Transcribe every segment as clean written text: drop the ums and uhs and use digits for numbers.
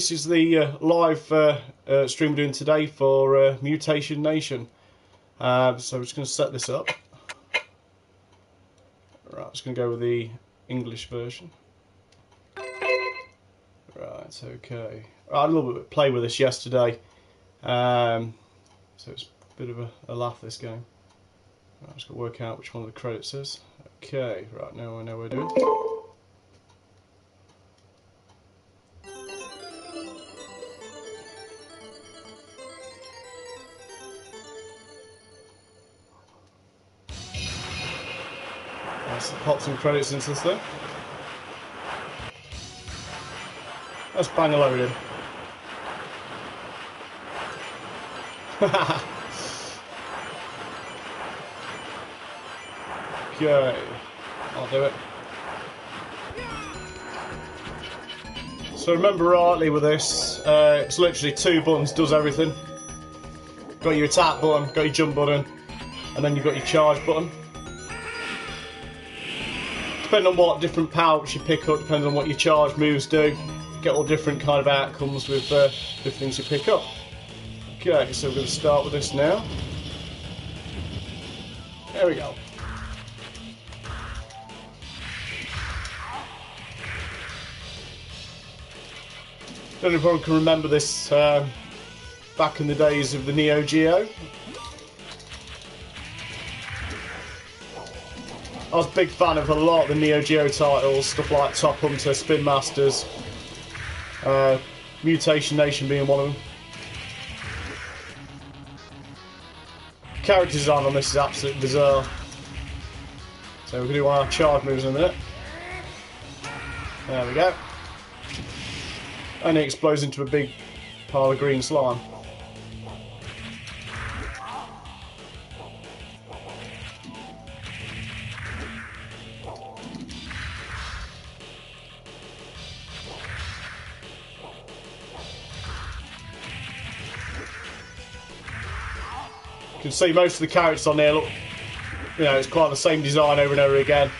This is the live stream we're doing today for Mutation Nation. So I'm just going to set this up. Right, I'm just going to go with the English version. Right, okay. I had a little bit of play with this yesterday, so it's a bit of a laugh, this game. Right, I'm just going to work out which one of the credits is. Okay, right, now I know what we're doing. Let's pop some credits into this thing. Let's bang a load in. Okay, I'll do it. So remember rightly with this, it's literally 2 buttons, does everything. Got your attack button, got your jump button, and then you've got your charge button. Depending on what different power-ups you pick up, depends on what your charge moves do, you get all different kind of outcomes with the things you pick up. Okay, so we're going to start with this now. There we go. Don't know if anyone can remember this back in the days of the Neo Geo. I was a big fan of a lot of the Neo Geo titles, stuff like Top Hunter, Spin Masters, Mutation Nation being one of them. Character design on this is absolutely bizarre. So we're going to do one of our charge moves in a minute. There we go. And it explodes into a big pile of green slime. You can see most of the characters on there look, you know, it's quite the same design over and over again.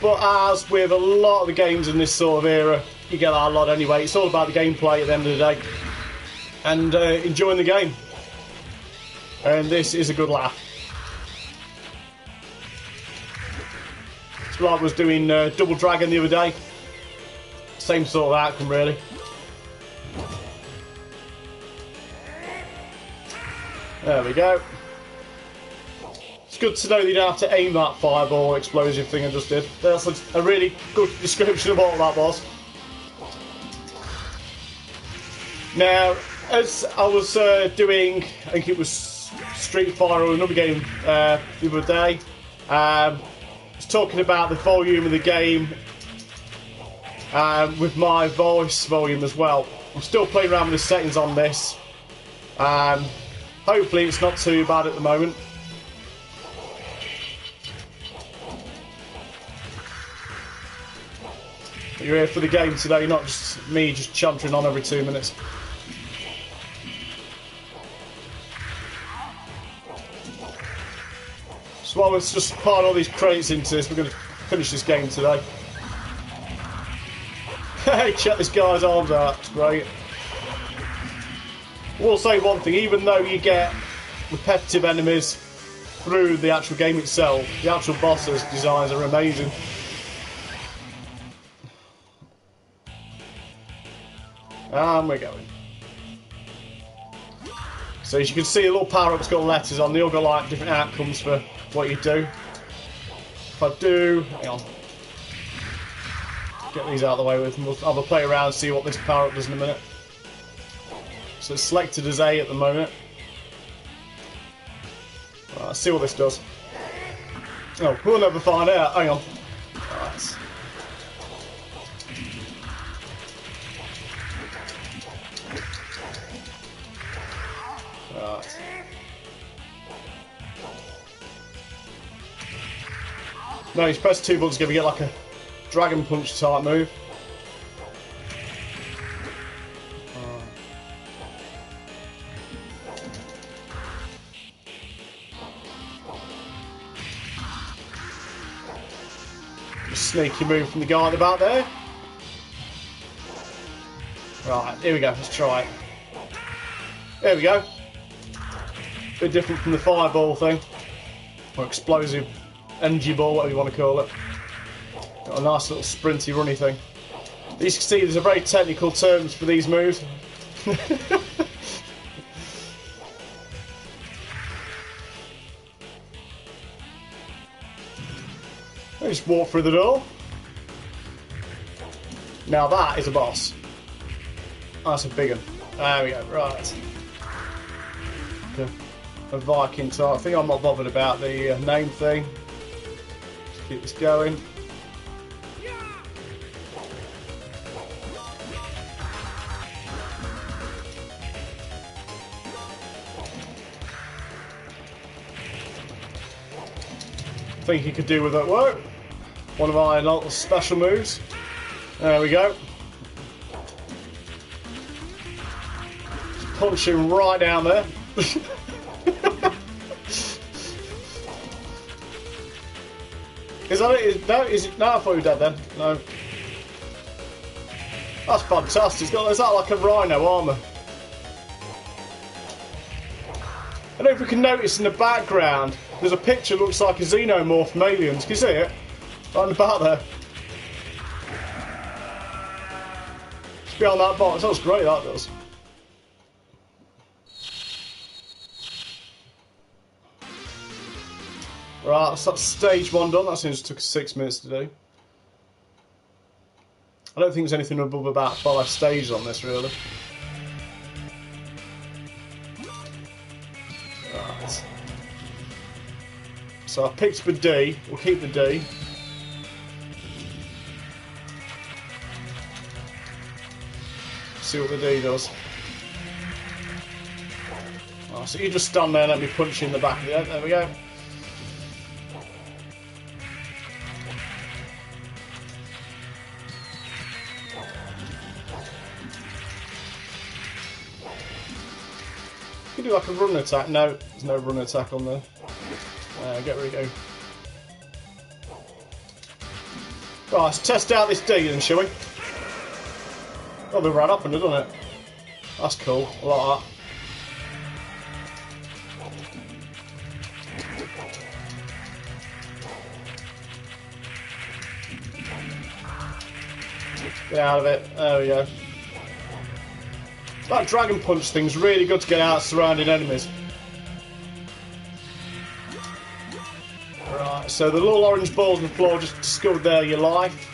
But as with a lot of the games in this sort of era, you get that a lot anyway. It's all about the gameplay at the end of the day and enjoying the game. And this is a good laugh. It's like I was doing Double Dragon the other day. Same sort of outcome, really. There we go. It's good to know that you don't have to aim that fireball explosive thing I just did. That's a really good description of what that was. Now, as I was doing, I think it was Street Fighter or another game the other day, I was talking about the volume of the game with my voice volume as well. I'm still playing around with the settings on this. Hopefully it's not too bad at the moment. You're here for the game today, not just me just chuntering on every 2 minutes. So while we're just piling all these crates into this, we're going to finish this game today. Hey, check this guy's arms out, it's great. I will say one thing, even though you get repetitive enemies through the actual game itself, the actual bosses' designs are amazing. And we're going. So as you can see, the little power-up's got letters on, they all got like different outcomes for what you do. If I do, hang on, get these out of the way with, and we'll have a play around and see what this power-up does in a minute. So it's selected as A at the moment. Right, let's see what this does. Oh, we'll never find out. Hang on. Right. Right. No, you press 2 buttons, going to get like a dragon punch type move. Sneaky move from the guy at the back there. Right, here we go, let's try it. There we go. Bit different from the fireball thing. Or explosive energy ball, whatever you want to call it. Got a nice little sprinty runny thing. As you can see, there's a very technical terms for these moves. I just walk through the door. Now that is a boss. That's a big one. There we go, right. Okay. A Viking type. I think I'm not bothered about the name thing. Just keep this going. I think he could do with that work. One of my little special moves. There we go. Just punch him right down there. Is that it? No, is it? No, I thought you were dead then. No. That's fantastic. It's got, is that like a rhino armour? I don't know if we can notice in the background, there's a picture that looks like a xenomorph from Aliens. Can you see it? Right in the back there. It's behind that box. That was great, that does. Right, so that's stage 1 done. That seems to took us 6 minutes to do. I don't think there's anything above about 5 stages on this, really. Right. So I picked up a D. We'll keep the D. See what the D does. Oh, so you just stand there and let me punch you in the back of the head. There we go. You can do like a run attack. No, there's no run attack on there. Get rid of go. Right, let's test out this D then, shall we? Oh, they ran up and done it. That's cool. I like that. Get out of it. There we go. That dragon punch thing's really good to get out surrounding enemies. Right, so the little orange balls on the floor just discovered there your life.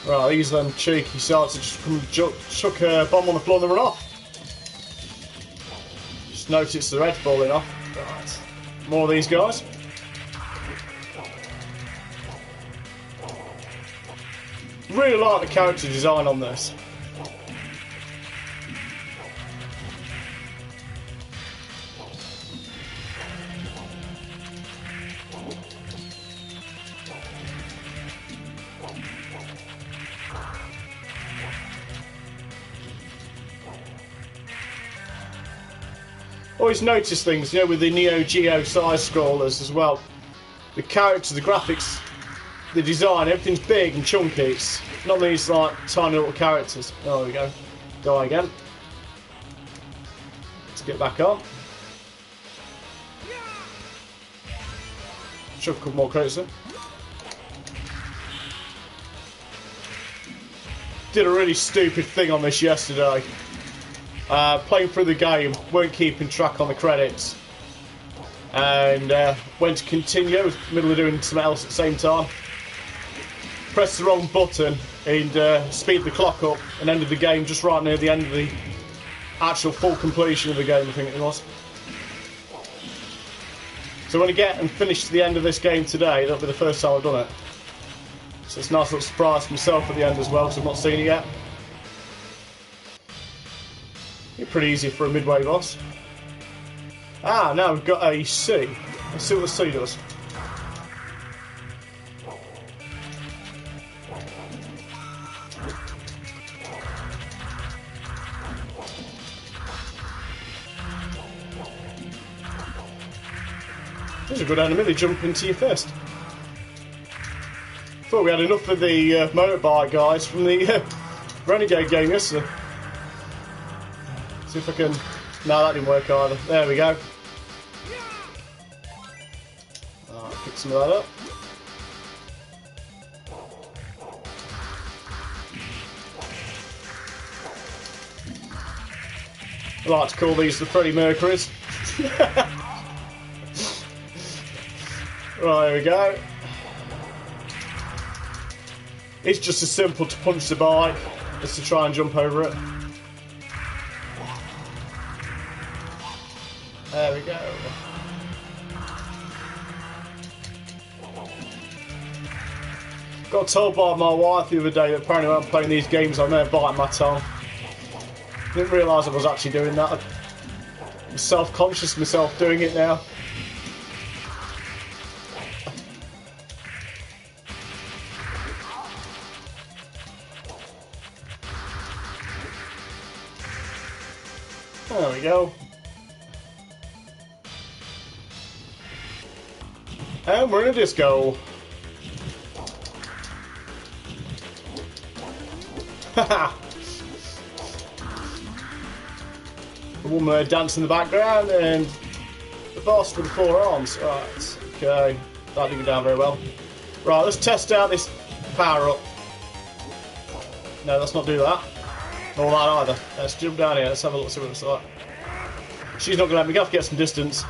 Right, these them cheeky sites just come chuck a bomb on the floor and then run off. Just notice the red falling off. Right. More of these guys. Really like the character design on this. Always notice things, you know, with the Neo Geo side scrollers as well. The characters, the graphics, the design, everything's big and chunky. It's not these like tiny little characters. Oh, there we go. Die again. Let's get back on. Shove a couple more credits in. Did a really stupid thing on this yesterday. Playing through the game, weren't keeping track on the credits, and went to continue. I was in the middle of doing something else at the same time. Pressed the wrong button and speed the clock up and ended the game just right near the end of the actual full completion of the game, I think it was. So when I get and finish to the end of this game today, that'll be the first time I've done it. So it's a nice little surprise for myself at the end as well, because I've not seen it yet. Pretty easy for a midway boss. Ah, now we've got a C. Let's see what the C does. There's a good enemy, they jump into you first. Thought we had enough of the motorbike guys from the Renegade game yesterday. See if I can... No, that didn't work either. There we go. Alright, pick some of that up. I like to call these the Freddie Mercurys. Right, here we go. It's just as simple to punch the bike as to try and jump over it. There we go. Got told by my wife the other day that apparently when I'm playing these games I'm there biting my tongue. Didn't realise I was actually doing that. I'm self-conscious of myself doing it now. There we go. And we're in a disco. Haha! The woman there dancing in the background and the boss with the 4 arms. Right, okay. That didn't go down very well. Right, let's test out this power up. No, let's not do that. Nor that either. Let's jump down here, let's have a look, see what it's like. She's not going to let me go, I have to get some distance.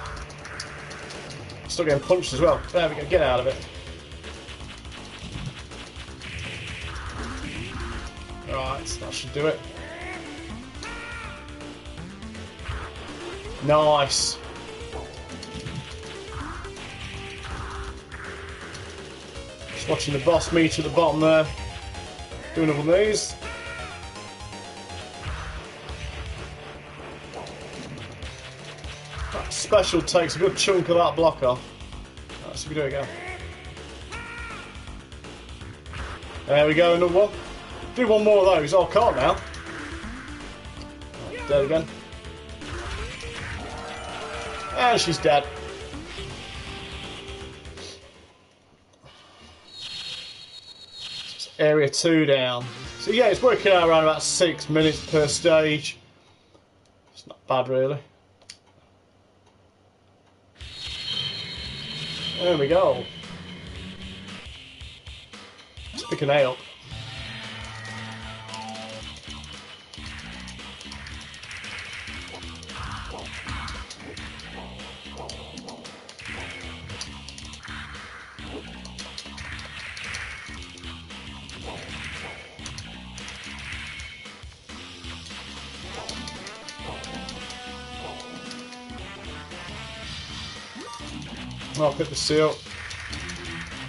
Still getting punched as well. There we go, get out of it. Right, that should do it. Nice. Just watching the boss meter at the bottom there. Doing all these. That special takes a good chunk of that block off. Let's see if we do it again. There we go, another one. Do one more of those. Oh, I can't now. Right, dead again. And she's dead. It's area 2 down. So yeah, it's working out around about 6 minutes per stage. It's not bad really. There we go. Let's pick an A up. I'll pick the seal.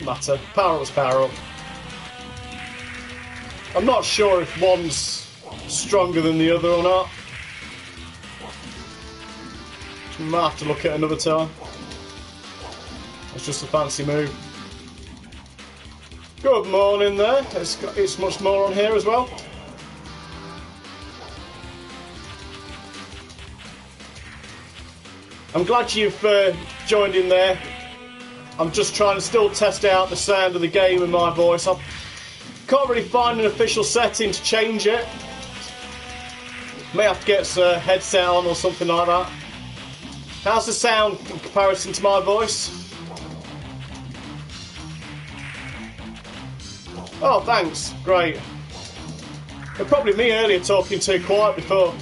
Matter. Power up's power up. I'm not sure if one's stronger than the other or not. Might have to look at another time. It's just a fancy move. Good morning there. It's much more on here as well. I'm glad you've joined in there. I'm just trying to still test out the sound of the game and my voice. I can't really find an official setting to change it. May have to get a headset on or something like that. How's the sound in comparison to my voice? Oh, thanks. Great. But probably me earlier talking too quiet before.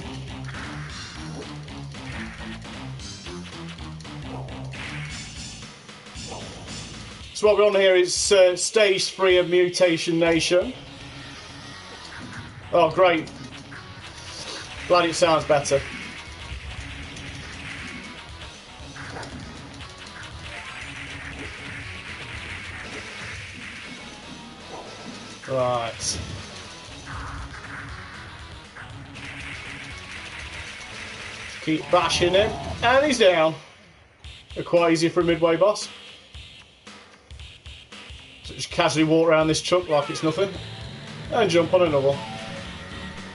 So what we're on here is stage 3 of Mutation Nation. Oh, great. Glad it sounds better. Right. Keep bashing him. And he's down. Quite easy for a midway boss. So just casually walk around this truck like it's nothing. And jump on another one.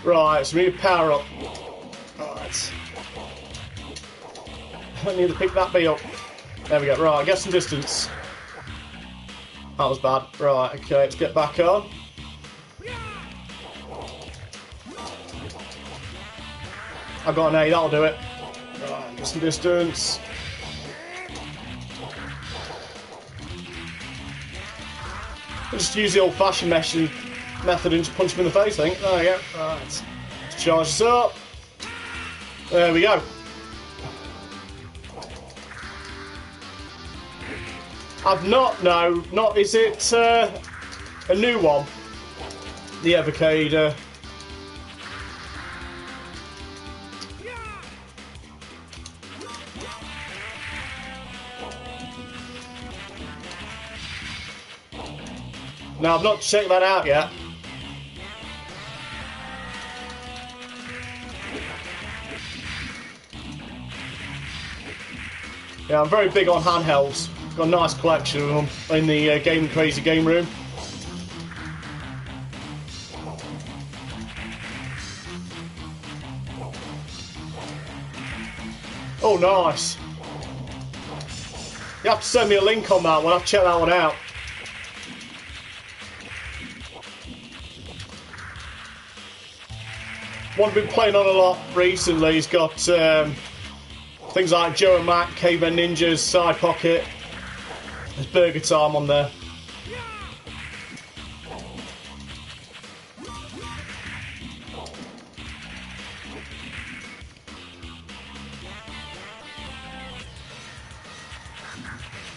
Right, so we need to power up. Right. I need to pick that bee up. There we go. Right, get some distance. That was bad. Right, okay, let's get back on. I've got an A, that'll do it. Right, get some distance. I'll just use the old-fashioned method and just punch him in the face, I think. There we go. Right, let's charge this up. There we go. I've not, is it a new one? The Evocator. No, I've not checked that out yet. Yeah, I'm very big on handhelds. Got a nice collection of them in the Game Crazy game room. Oh, nice. You have to send me a link on that one. I'll check that one out. One I've been playing on a lot recently has got things like Joe and Mac, Caveman Ninjas, Side Pocket. There's Burger Time on there.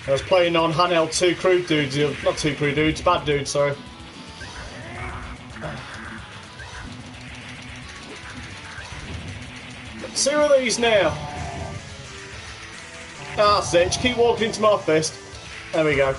I was playing on handheld Two Crude Dudes, not Two Crude Dudes, Bad Dudes, sorry. See who are these now? That's it, just keep walking into my fist. There we go.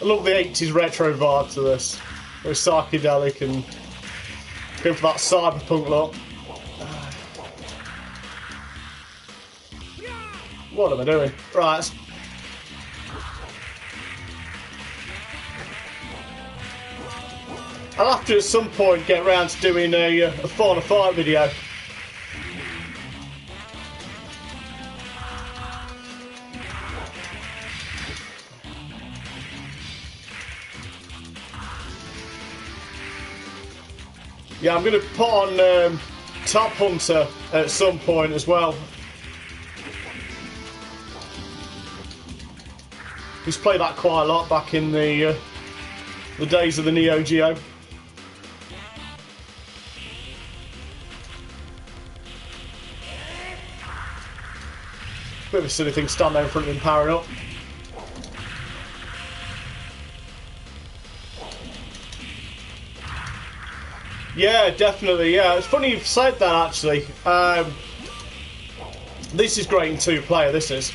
I love the 80s retro vibe to this. Very psychedelic and going for that cyberpunk look. What am I doing? Right. I'll have to at some point get round to doing a Fauna Fight video. Yeah, I'm going to put on Top Hunter at some point as well. Used to play that quite a lot back in the days of the Neo Geo. Bit of a silly thing to stand there in front of him powering up. Yeah, definitely, yeah. It's funny you've said that, actually. This is great in two-player, this is.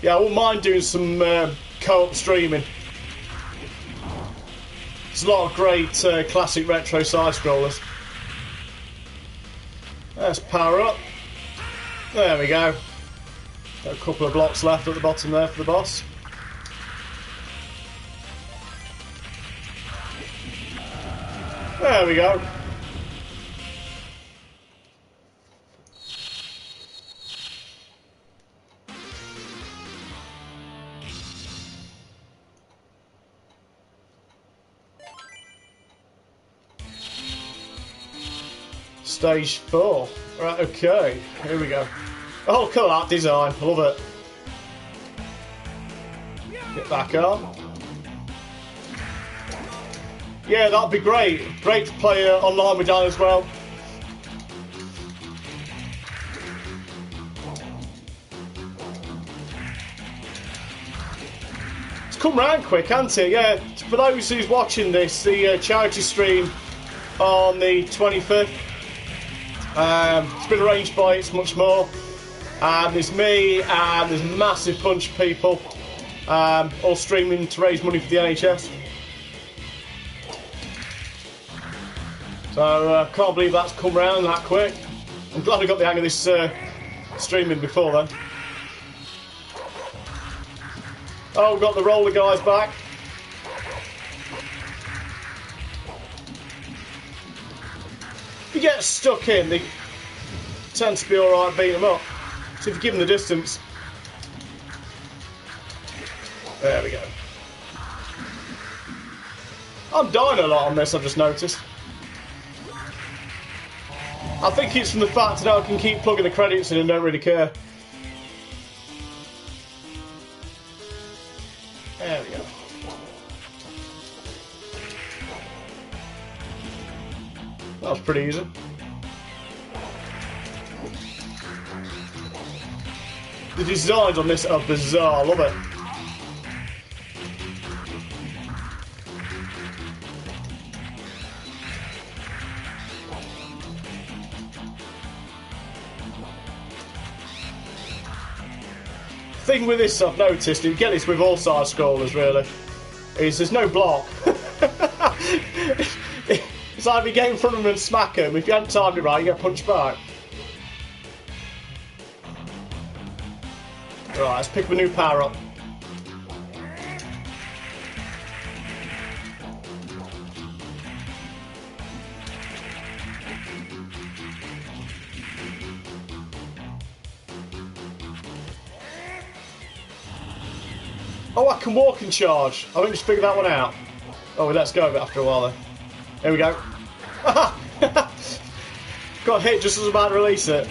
Yeah, I wouldn't mind doing some co-op streaming. There's a lot of great classic retro side-scrollers. Let's power up. There we go. Got a couple of blocks left at the bottom there for the boss. There we go. Stage 4. Right, okay. Here we go. Oh, look at that design. I love it. Get back on. Yeah, that'd be great. Great to play online with Dan as well. It's come round quick, hasn't it? Yeah, for those who's watching this, the charity stream on the 25th. It's been arranged by It's Much More. There's me and there's a massive bunch of people all streaming to raise money for the NHS. So can't believe that's come round that quick. I'm glad I got the hang of this streaming before then. Oh, we've got the roller guys back. If you get stuck in, they tend to be alright beating them up. So if you give them the distance. There we go. I'm dying a lot on this, I've just noticed. I think it's from the fact that I can keep plugging the credits in and don't really care. There we go. That was pretty easy. The designs on this are bizarre, I love it. Thing with this I've noticed, you get this with all side scrollers really, is there's no block. It's either you get in front of them and smack them, if you haven't timed it right you get punched back. Right, let's pick up a new power up. Oh, I can walk and charge. I think just figured that one out. Oh, well, let's go of it after a while then. Here we go. Got hit just as I was about to release it.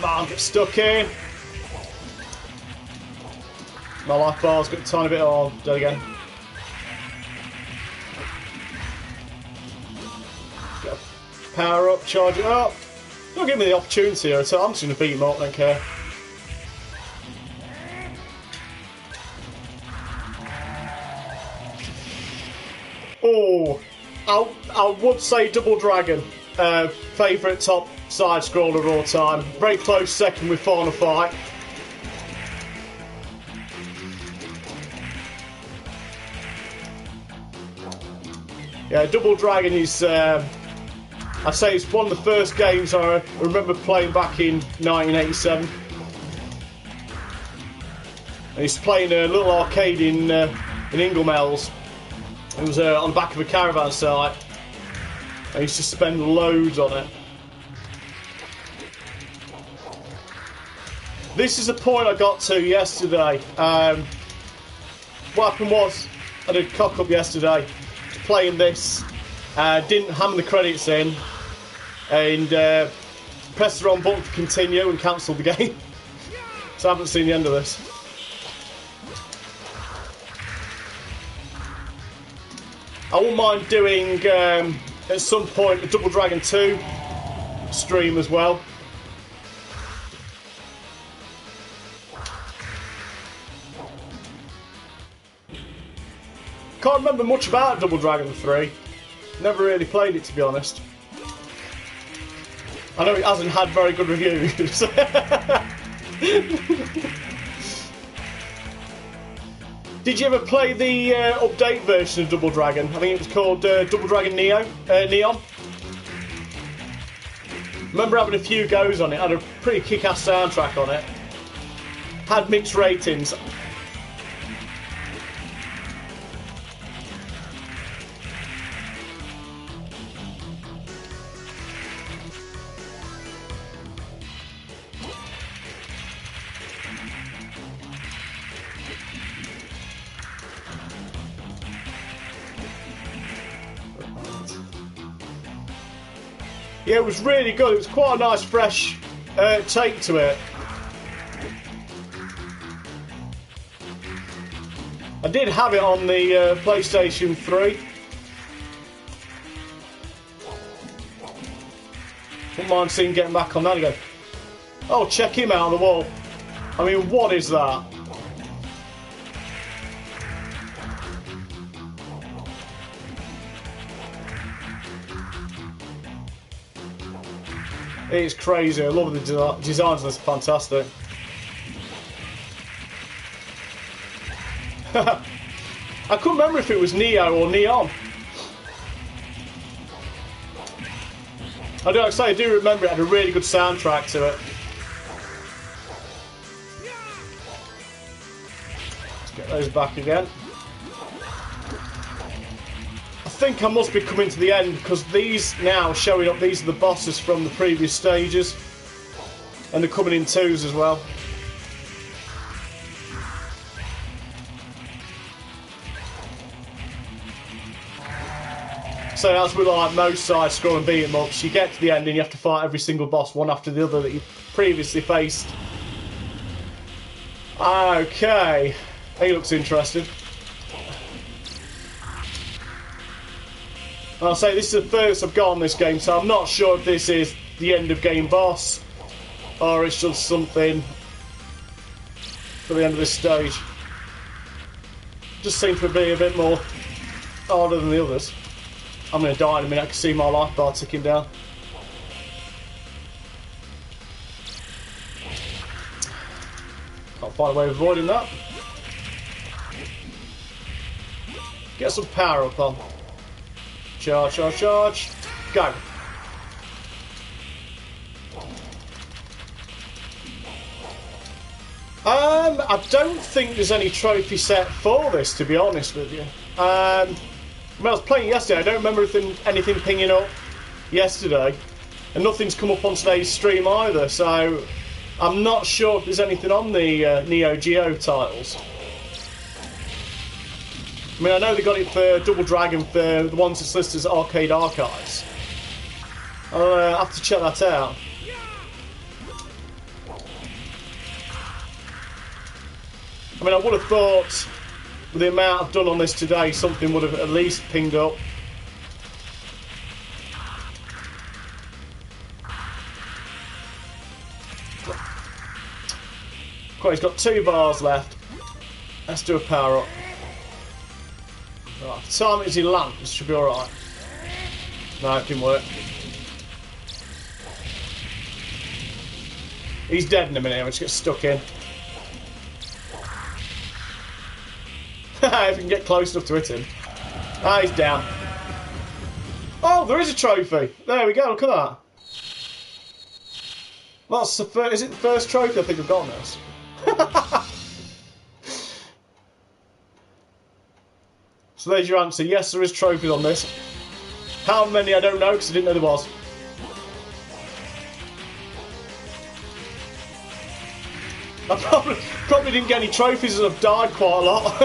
Come on, get stuck in. My life bar's got a tiny bit on. Dead again. Get a power up, charge it up. Don't give me the opportunity here, so I'm just going to beat him up, don't care. Oh, I would say Double Dragon. Favourite top side scroller of all time. Very close second with Final Fight. Yeah, Double Dragon is... I'd say it's one of the first games I remember playing back in 1987. I used to play in a little arcade in Inglemells. It was on the back of a caravan site. I used to spend loads on it. This is the point I got to yesterday. What happened was, I did cock up yesterday, playing this, didn't hammer the credits in, and pressed the wrong button to continue and cancelled the game. So I haven't seen the end of this. I wouldn't mind doing at some point a Double Dragon 2 stream as well. Can't remember much about Double Dragon 3. Never really played it, to be honest. I know it hasn't had very good reviews. Did you ever play the update version of Double Dragon? I think it was called Double Dragon Neon. Remember having a few goes on it. Had a pretty kick-ass soundtrack on it. Had mixed ratings. Yeah, it was really good. It was quite a nice, fresh take to it. I did have it on the PlayStation 3. Wouldn't mind seeing getting back on that again. Oh, check him out on the wall. I mean, what is that? It's crazy. I love the designs. That's fantastic. I couldn't remember if it was Neo or Neon. I do remember it had a really good soundtrack to it. Let's get those back again. I think I must be coming to the end because these now are showing up. These are the bosses from the previous stages. And they're coming in twos as well. So as with like most side-scrolling beat-em-ups, you get to the end and you have to fight every single boss one after the other that you previously faced. Okay, he looks interested. I'll say this is the first I've got on this game, so I'm not sure if this is the end of game boss or it's just something for the end of this stage. Just seems to be a bit more harder than the others. I'm going to die in a minute. I can see my life bar ticking down. Can't find a way of avoiding that. Get some power up on. Charge, charge, charge. Go. I don't think there's any trophy set for this, to be honest with you. When I was playing yesterday, I don't remember anything pinging up yesterday, and nothing's come up on today's stream either, so I'm not sure if there's anything on the Neo Geo titles. I mean, I know they got it for Double Dragon for the ones that's listed as Arcade Archives. I'll have to check that out. I mean, I would have thought with the amount I've done on this today, something would have at least pinged up. Okay, he's got 2 bars left. Let's do a power up. Right, time it as he lands, should be alright. No, it didn't work. He's dead in a minute, which gets stuck in. If we can get close enough to hit him. Ah, he's down. Oh, there is a trophy. There we go, look at that. That's the first, is it the first trophy I think I've got on this? So there's your answer. Yes, there is trophies on this. How many, I don't know, because I didn't know there was. I probably didn't get any trophies as I've died quite a lot.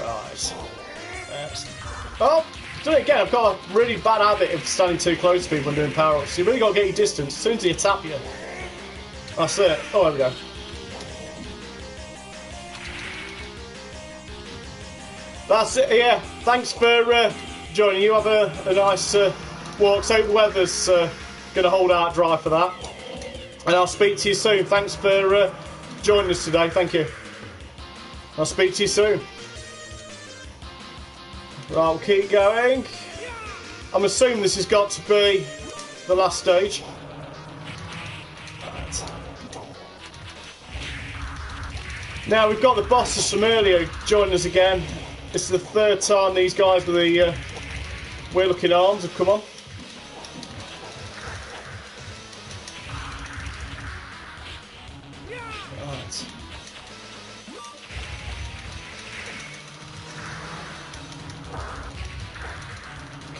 Right. Oh! Done it again. I've got a really bad habit of standing too close to people and doing power-ups. You really got to get your distance. As soon as they tap you. That's it. Oh, there we go. That's it, yeah. Thanks for joining. You have a nice walk. So the weather's going to hold out dry for that. And I'll speak to you soon. Thanks for joining us today. Thank you. I'll speak to you soon. Right, we'll keep going. I'm assuming this has got to be the last stage. Right. Now we've got the bosses from earlier joining us again. This is the 3rd time these guys with the weird-looking arms have come on. Right.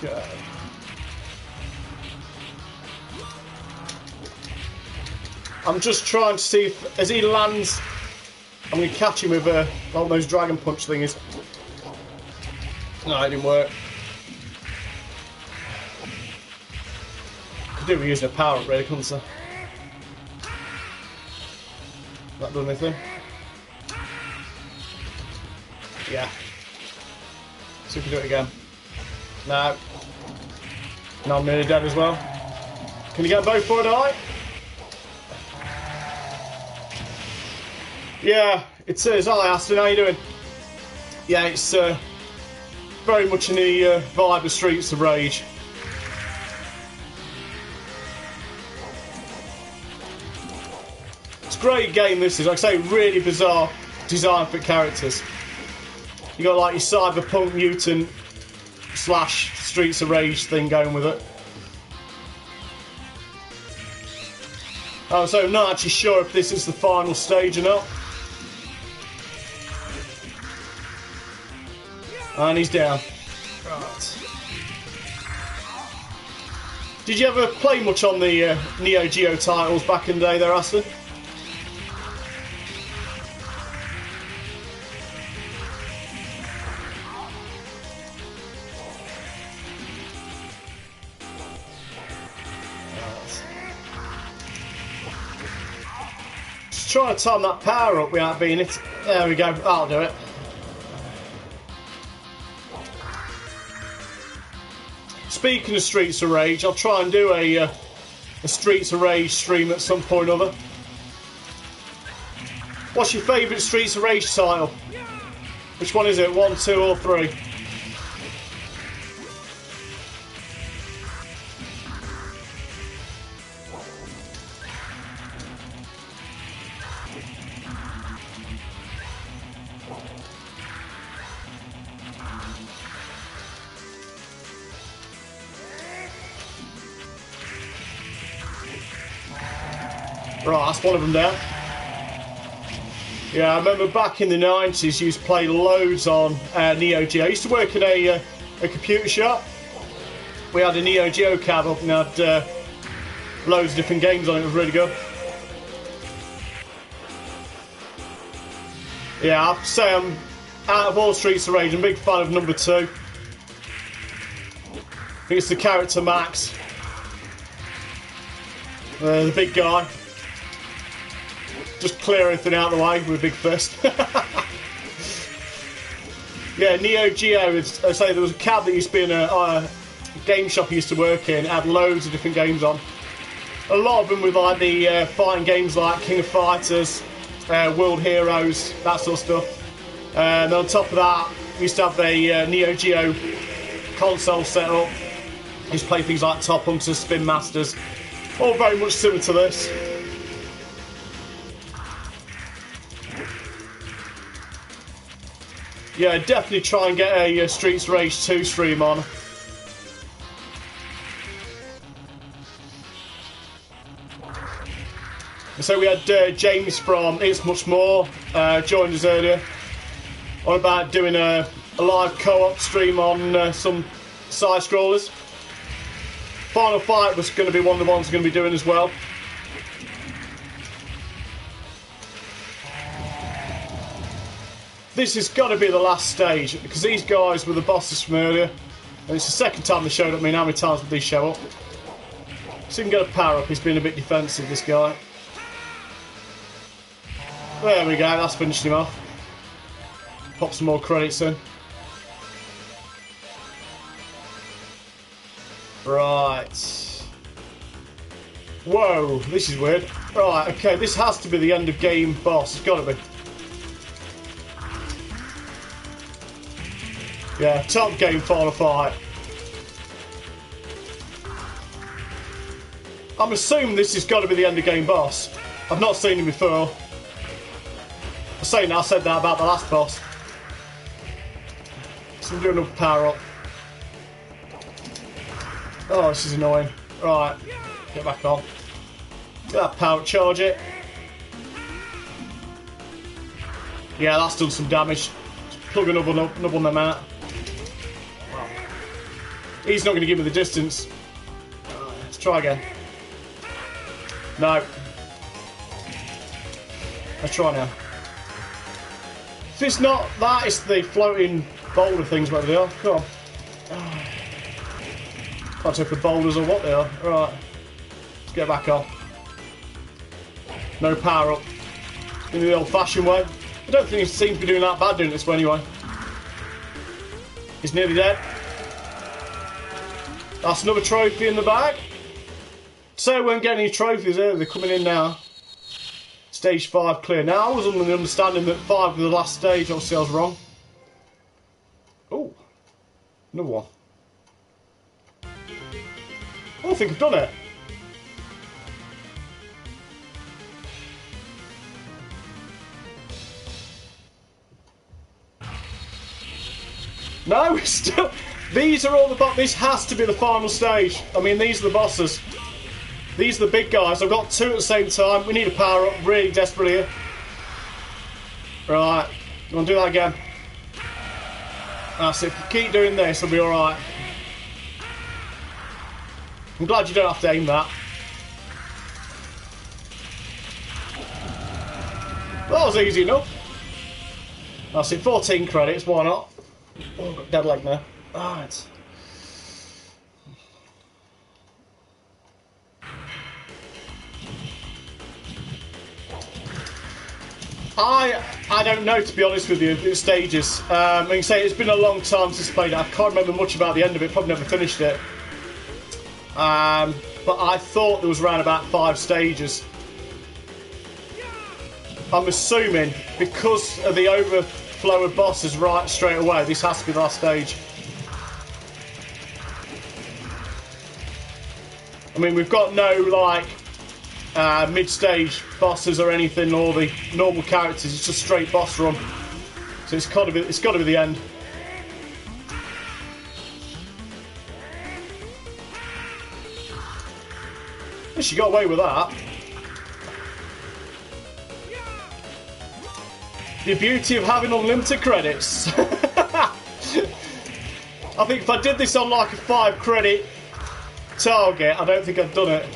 Okay. I'm just trying to see if, as he lands, I'm going to catch him with one of those dragon punch thingies. No, it didn't work. Could do with using a power up, really, couldn't I? That done anything? Yeah. See if we can do it again. No. No, I'm nearly dead as well. Can you get both for a die? Yeah, it is. Hi, Aston. How you doing? Yeah, it's very much in the vibe of Streets of Rage. It's a great game, this is. Like I say, really bizarre design for characters. You got like your cyberpunk mutant / Streets of Rage thing going with it. Oh, so I'm not actually sure if this is the final stage or not. And he's down. Right. Did you ever play much on the Neo Geo titles back in the day there, Aston? Just trying to time that power up without being it. There we go. I'll do it. Speaking of Streets of Rage, I'll try and do a Streets of Rage stream at some point or other. What's your favourite Streets of Rage title? Which one is it? 1, 2 or 3? Right, that's one of them down. Yeah, I remember back in the 90s, you used to play loads on Neo Geo. I used to work at a computer shop. We had a Neo Geo cab up and had loads of different games on it. It was really good. Yeah, I have to say, I'm out of all Streets of Rage, I'm a big fan of number 2. I think it's the character Max. The big guy. Just clear everything out of the way with a big fist. Yeah, Neo Geo, I say there was a cab that used to be in a game shop I used to work in, had loads of different games on. A lot of them with like the fighting games like King of Fighters, World Heroes, that sort of stuff. And on top of that, we used to have a Neo Geo console set up. We used to play things like Top Hunters, Spin Masters, all very much similar to this. Yeah, definitely try and get a Streets of Rage 2 stream on. So we had James from It's Much More joined us earlier on about doing a live co-op stream on some side-scrollers. Final Fight was going to be one of the ones we're going to be doing as well. This has got to be the last stage, because these guys were the bosses from earlier, and it's the second time they showed up. I mean, how many times would they show up? So he can get a power up. He's been a bit defensive, this guy. There we go, that's finished him off. Pop some more credits in. Right. Whoa, this is weird. Right, okay, this has to be the end of game boss. It's got to be. Yeah, top game Final Fight. I'm assuming this has got to be the end of game boss. I've not seen him before. I said that about the last boss. So I'm doing another power up. Oh, this is annoying. Right, get back on. Get that power, charge it. Yeah, that's done some damage. Plug another one out. He's not going to give me the distance. Let's try again. No. Let's try now. If it's not that, it's the floating boulder things, whatever they are. Come on. Can't tell if the boulders or what they are. Right. Let's get back on. No power up. In the old-fashioned way. I don't think he seems to be doing that bad doing it this way anyway. He's nearly dead. That's another trophy in the bag. So we won't get any trophies there. They're coming in now. Stage 5 clear. Now I was under the understanding that 5 was the last stage. Obviously I was wrong. Oh, another one. Oh, I think I've done it. No, we're still... These are all the... This has to be the final stage. I mean, these are the bosses. These are the big guys. I've got 2 at the same time. We need a power up really desperately here. Right. You want to do that again? That's it. If you keep doing this, it'll be alright. I'm glad you don't have to aim that. That was easy enough. That's it. 14 credits. Why not? Oh, got dead leg now. Alright. I don't know, to be honest with you, the stages. I can say it's been a long time since I played it. I can't remember much about the end of it. Probably never finished it. But I thought there was around about 5 stages. I'm assuming because of the overflow of bosses right straight away, this has to be the last stage. I mean, we've got no like mid-stage bosses or anything, or the normal characters. It's just straight boss run. So it's got to be the end. She got away with that. The beauty of having unlimited credits. I think if I did this on like a 5 credit target, I don't think I'd done it.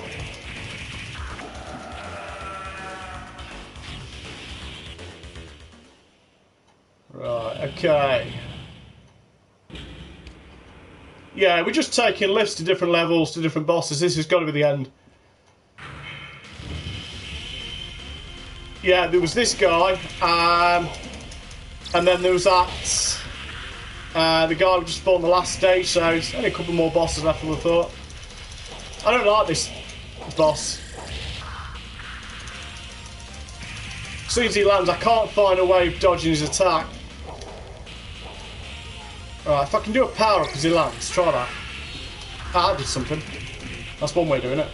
Right, okay. Yeah, we're just taking lifts to different levels, to different bosses. This has got to be the end. Yeah, there was this guy, and then there was that, the guy who just fought on the last stage, so there's only a couple more bosses left, I would have thought. I don't like this boss. As soon as he lands, I can't find a way of dodging his attack. Right, if I can do a power up as he lands, try that. Ah, that did something. That's one way of doing it.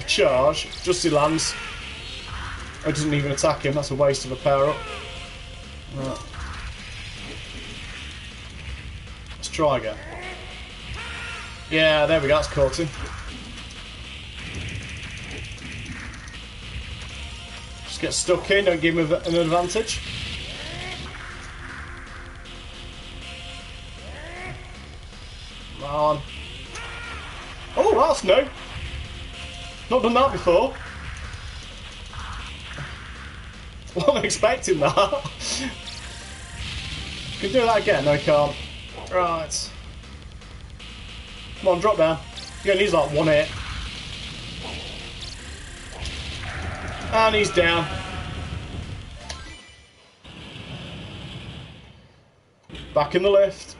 Charge, just as he lands. It doesn't even attack him, that's a waste of a power up. Right. Let's try again. Yeah, there we go, that's caught him. Just get stuck in, don't give him an advantage. Come on. Oh, that's new. Not done that before. Wasn't expecting that. Can do that again? No, I can't. Right. Come on, drop down. He only needs like 1 hit. And he's down. Back in the lift.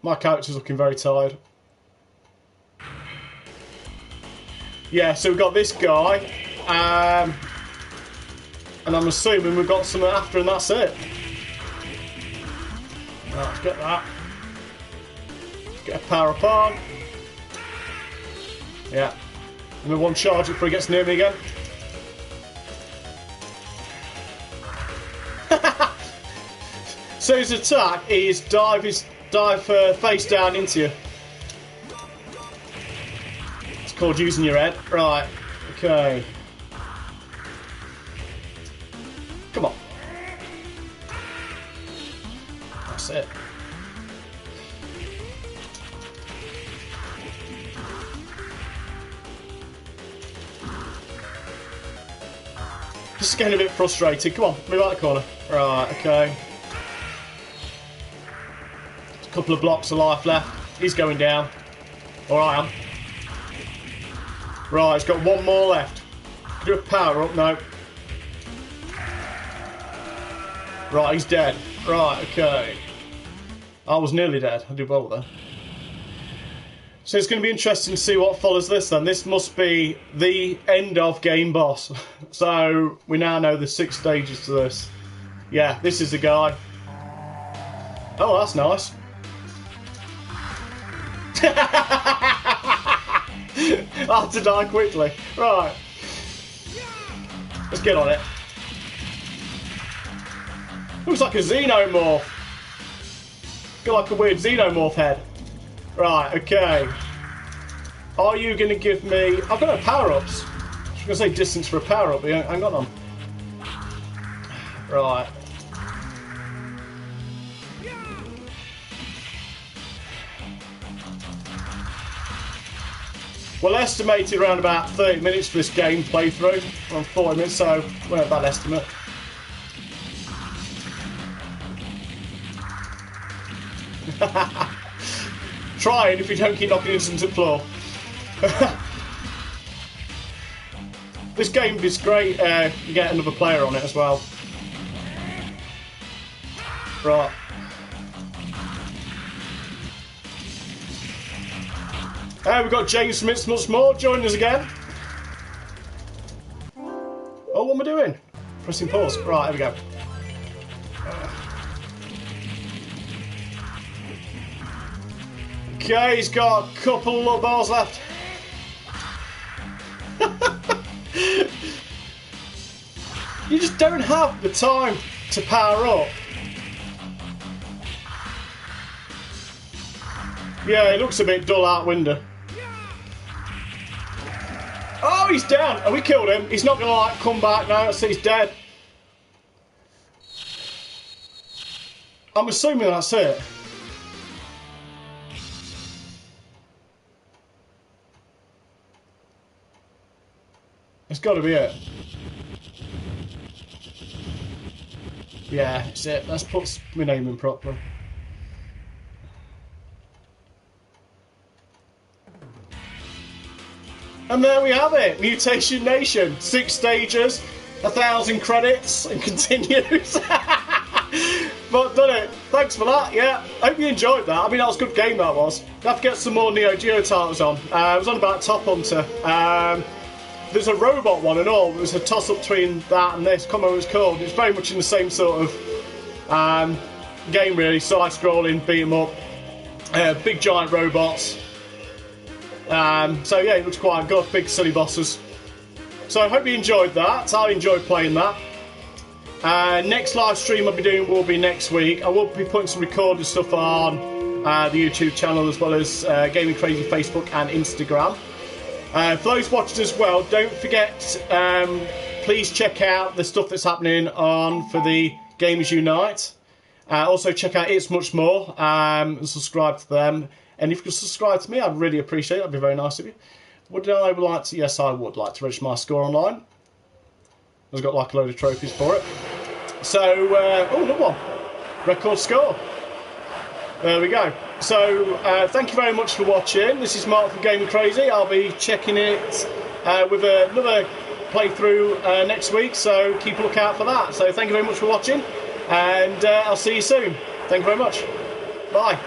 My character's looking very tired. Yeah, so we've got this guy. And I'm assuming we've got something after and that's it. Right, let's get that. Let's get a power up on. Yeah. And we one charge it before he gets near me again. So his attack is dive face down into you. It's called using your head. Right, okay. Come on. That's it. This is getting a bit frustrating. Come on, move out the corner. Right, okay. A couple of blocks of life left. He's going down. Or I am. Right, he's got 1 more left. Do a power up, no. Right, he's dead. Right, okay. I was nearly dead. I did well there. So it's going to be interesting to see what follows this then. This must be the end of game boss. So we now know there's 6 stages to this. Yeah, this is the guy. Oh, that's nice. I have to die quickly. Right. Let's get on it. Looks like a xenomorph. Got like a weird xenomorph head. Right, okay. Are you going to give me... I've got no power-ups. I was going to say distance for a power-up, but I ain't got them. Right. Well, estimated around about 30 minutes for this game playthrough. Around 40 minutes, so we're a bad estimate. Try it if you don't keep knocking into the floor. This game is great. You get another player on it as well. Right. We've got James Smith much more joining us again. Oh, what am I doing? Pressing pause. Right, here we go. Okay, he's got a couple of balls left. You just don't have the time to power up. Yeah, it looks a bit dull out window. Oh, he's down. Oh, we killed him. He's not going to like come back now. So he's dead. I'm assuming that's it. It's got to be it. Yeah, it's it. Let's put my name in properly. And there we have it. Mutation Nation. 6 stages, 1,000 credits, and continues. But done it. Thanks for that. Yeah, I hope you enjoyed that. I mean, that was a good game, that was. I have to get some more Neo Geo titles on. I was on about Top Hunter. There's a robot one and all. It was a toss-up between that and this. I can't remember what it's called. It's very much in the same sort of game, really. Side-scrolling, beat 'em up. Big giant robots. So yeah, it looks quite good. Big silly bosses. So I hope you enjoyed that. I enjoyed playing that. Next live stream I'll be doing will be next week. I will be putting some recorded stuff on the YouTube channel as well as Gaming Crazy Facebook and Instagram. For those watching as well, don't forget, please check out the stuff that's happening on for the Gamers Unite. Also check out It's Much More and subscribe to them. And if you could subscribe to me, I'd really appreciate it. That'd be very nice of you. Would I like to? Yes, I would like to register my score online. I've got like a load of trophies for it. So, oh, another one. Record score. There we go. So, thank you very much for watching. This is Mark from Gaming Crazy. I'll be checking it with another playthrough next week, so keep a look out for that. So, thank you very much for watching, and I'll see you soon. Thank you very much. Bye.